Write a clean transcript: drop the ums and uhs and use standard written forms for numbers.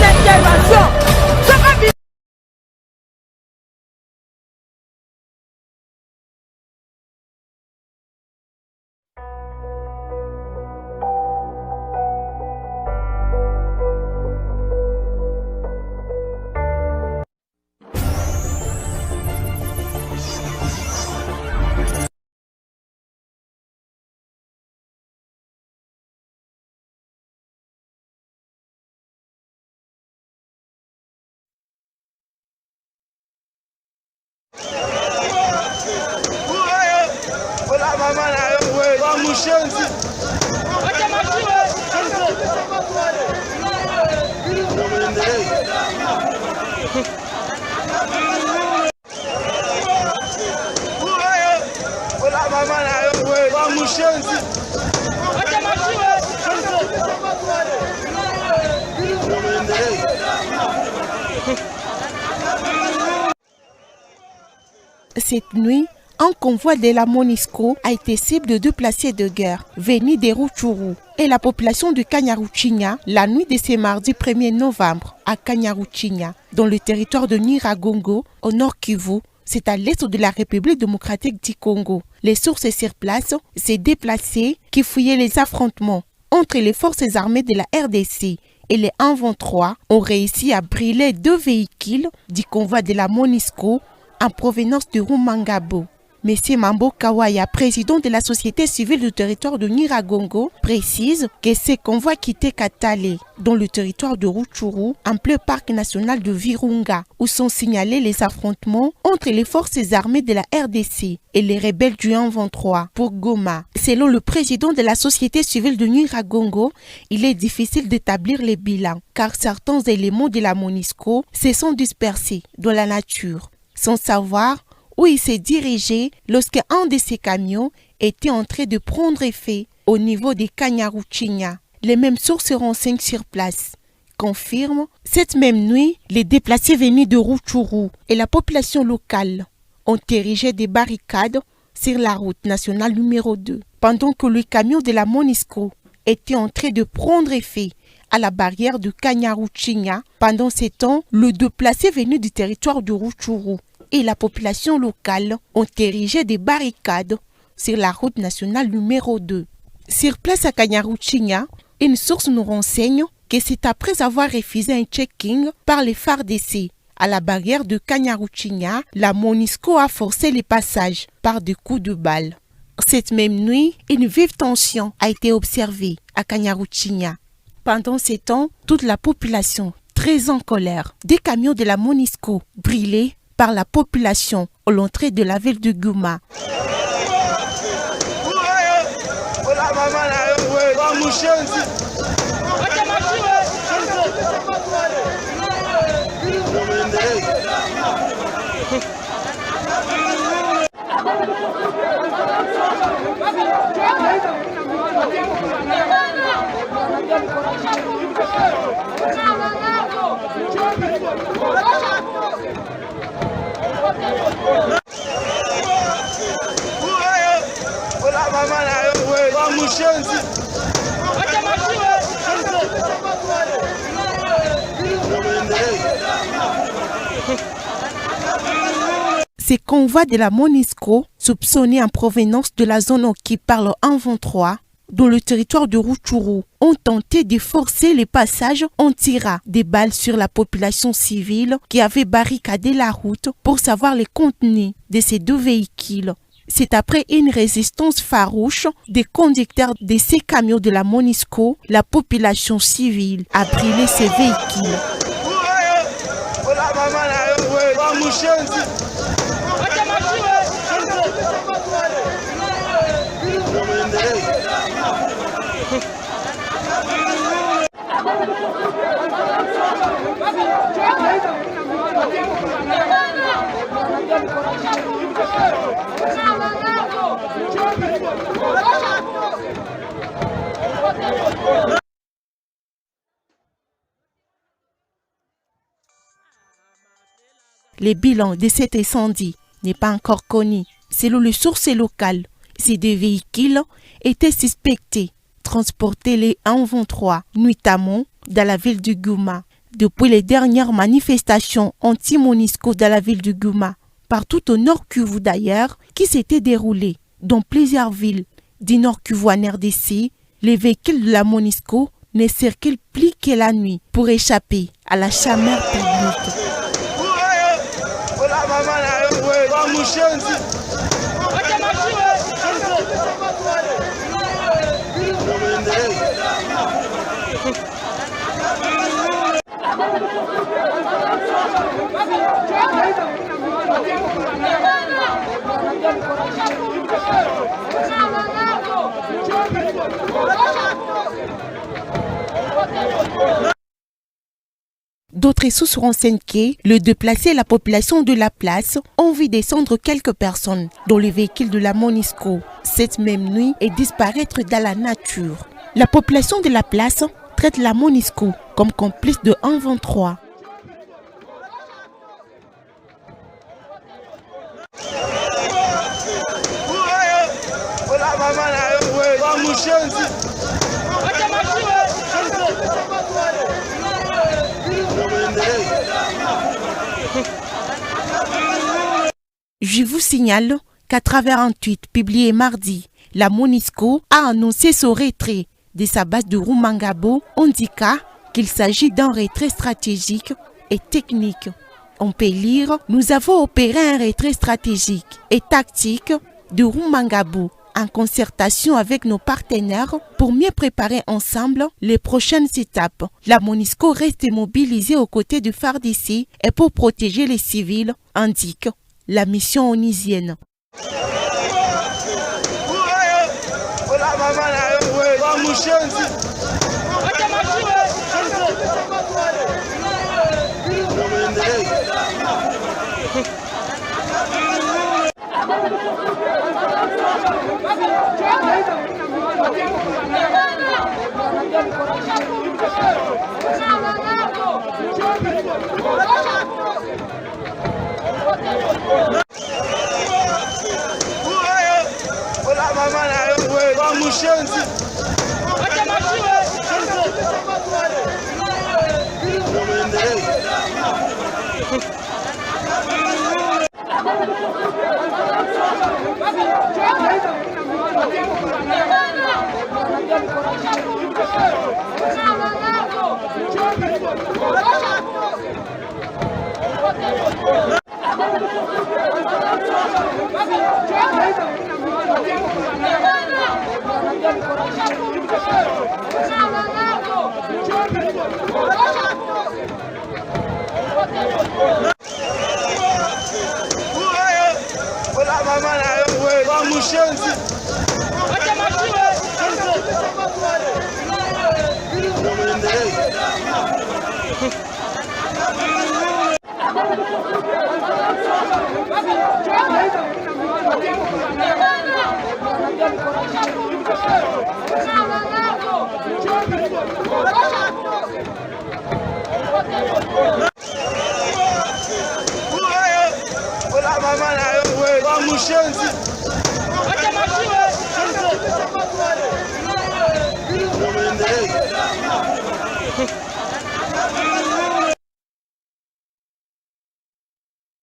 intervention. Cette nuit, un convoi de la MONUSCO a été cible de 2 placiers de guerre venus des Rutshuru et la population de Kanyaruchinya la nuit de ce mardi 1er novembre à Kanyaruchinya, dans le territoire de Nyiragongo, au nord Kivu, c'est à l'est de la République démocratique du Congo. Les sources sur place, ces déplacés qui fouillaient les affrontements entre les forces armées de la RDC et les 123 ont réussi à brûler 2 véhicules du convoi de la MONUSCO en provenance de Rumangabo. M. Mambo Kawaya, président de la société civile du territoire de Nyiragongo, précise que ces convois quittaient Katale, dans le territoire de Rutshuru, en plein parc national de Virunga, où sont signalés les affrontements entre les forces armées de la RDC et les rebelles du 123 pour Goma. Selon le président de la société civile de Nyiragongo, il est difficile d'établir les bilans, car certains éléments de la MONUSCO se sont dispersés dans la nature, sans savoir où il s'est dirigé lorsque un de ses camions était en train de prendre effet au niveau des Kanyaruchinya. Les mêmes sources se renseignent sur place. Confirment, cette même nuit, les déplacés venus de Rutshuru et la population locale ont érigé des barricades sur la route nationale numéro 2, pendant que le camion de la MONUSCO était en train de prendre effet à la barrière de Kanyaruchinya. Pendant ce temps, le déplacé venu du territoire de Rutshuru et la population locale ont érigé des barricades sur la route nationale numéro 2. Sur place à Kanyaruchinya, une source nous renseigne que c'est après avoir refusé un checking par les FARDC à la barrière de Kanyaruchinya, la MONUSCO a forcé les passages par des coups de balle. Cette même nuit, une vive tension a été observée à Kanyaruchinya. Pendant ces temps, toute la population, très en colère, des camions de la MONUSCO brûlés par la population à l'entrée de la ville de Goma. Ces convois de la MONUSCO, soupçonnés en provenance de la zone occupée par le 123, dans le territoire de Rutshuru, ont tenté de forcer les passages en tirant des balles sur la population civile qui avait barricadé la route pour savoir les contenus de ces 2 véhicules. C'est après une résistance farouche des conducteurs de ces camions de la MONUSCO, la population civile a brûlé ces véhicules. Le bilan de cet incendie n'est pas encore connu. Selon les sources locales, ces 2 véhicules étaient suspectés transporter les 123 nuitamment dans la ville de Goma. depuis les dernières manifestations anti-MONUSCO dans la ville de Goma, partout au Nord Kivu d'ailleurs, qui s'étaient déroulées dans plusieurs villes du Nord Kivu en RDC, les véhicules de la MONUSCO ne circulent plus que la nuit pour échapper à la chaleur publique. D'autres sources renseignent que le déplacé et la population de la place ont vu descendre quelques personnes dans les véhicules de la MONUSCO cette même nuit et disparaître dans la nature. La population de la place traite la MONUSCO comme complice de 1-23. Je vous signale qu'à travers un tweet publié mardi, la MONUSCO a annoncé son retrait de sa base de Rumangabo, indiquant qu'il s'agit d'un retrait stratégique et technique. On peut lire « Nous avons opéré un retrait stratégique et tactique de Rumangabo en concertation avec nos partenaires pour mieux préparer ensemble les prochaines étapes. La MONUSCO reste mobilisée aux côtés du FARDC et pour protéger les civils, indique la mission onusienne.